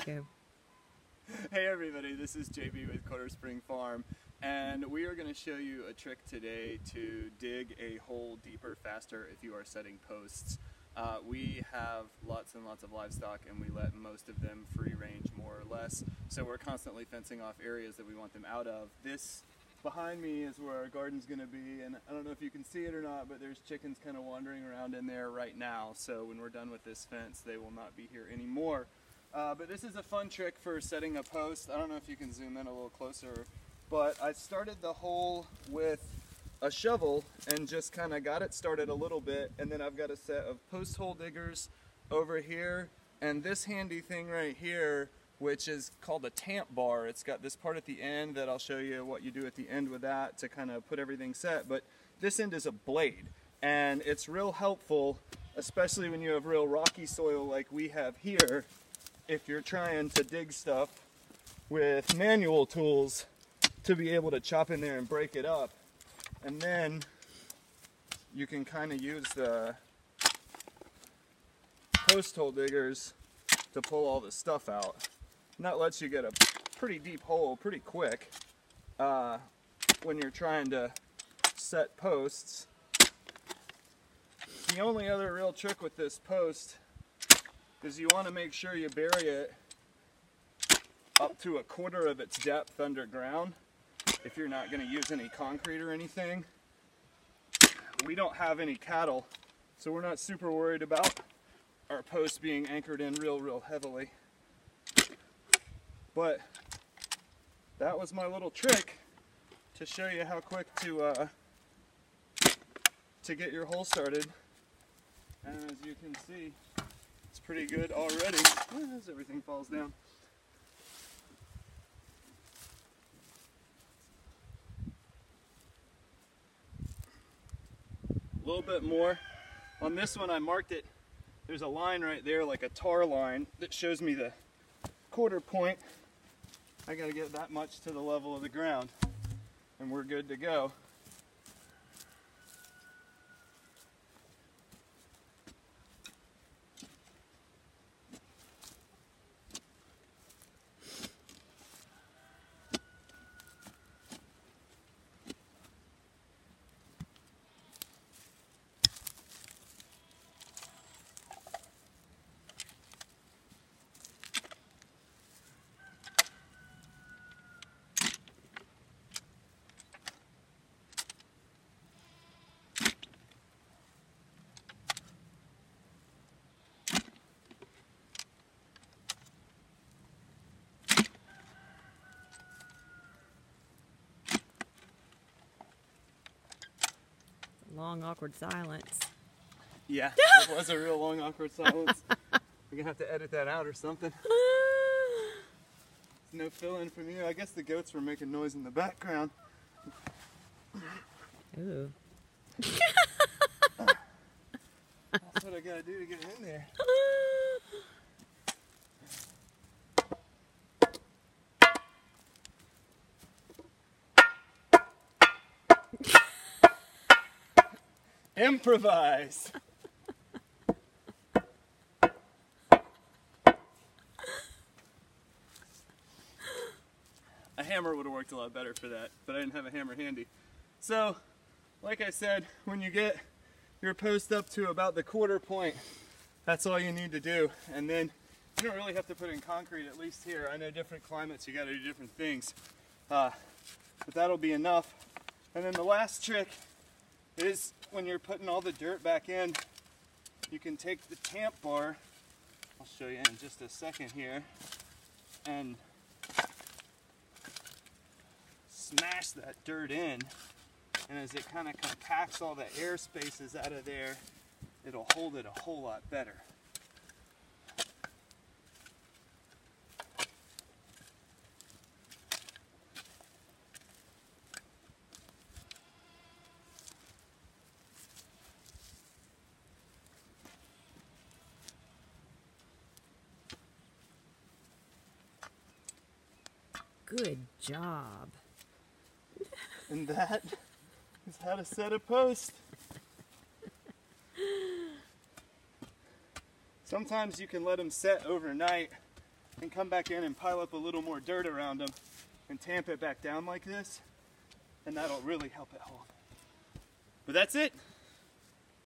Go. Hey everybody, this is JB with Quarter Spring Farm, and we are going to show you a trick today to dig a hole deeper faster if you are setting posts. We have lots and lots of livestock and we let most of them free range more or less, so we're constantly fencing off areas that we want them out of. This behind me is where our garden's going to be, and I don't know if you can see it or not, but there's chickens kind of wandering around in there right now, so when we're done with this fence they will not be here anymore. But this is a fun trick for setting a post. I don't know if you can zoom in a little closer, but I started the hole with a shovel and just kind of got it started a little bit, and then I've got a set of post hole diggers over here and this handy thing right here, which is called a tamp bar. It's got this part at the end that I'll show you what you do at the end with that to kind of put everything set, but this end is a blade, and it's real helpful, especially when you have real rocky soil like we have here, if you're trying to dig stuff with manual tools, to be able to chop in there and break it up. And then you can kind of use the post hole diggers to pull all the stuff out. And that lets you get a pretty deep hole pretty quick when you're trying to set posts. The only other real trick with this post is you want to make sure you bury it up to 1/4 of its depth underground if you're not going to use any concrete or anything. We don't have any cattle, so we're not super worried about our post being anchored in real heavily. But that was my little trick to show you how quick to get your hole started. And as you can see, it's pretty good already as everything falls down. A little bit more. On this one I marked it. There's a line right there, like a tar line, that shows me the 1/4 point. I gotta get that much to the level of the ground and we're good to go. Long, awkward silence. Yeah, it was a real long, awkward silence. We're gonna have to edit that out or something. No fill-in from you. I guess the goats were making noise in the background. Ooh. That's what I gotta do to get in there. Improvise! A hammer would have worked a lot better for that, but I didn't have a hammer handy. So, like I said, when you get your post up to about the 1/4 point, that's all you need to do. And then you don't really have to put in concrete, at least here. I know different climates, you gotta do different things. But that'll be enough. And then the last trick is when you're putting all the dirt back in, you can take the tamp bar, I'll show you in just a second here, and smash that dirt in, and as it kind of compacts all the air spaces out of there, it'll hold it a whole lot better. Good job. And that is how to set a post. Sometimes you can let them set overnight and come back in and pile up a little more dirt around them and tamp it back down like this, and that'll really help it hold. But that's it.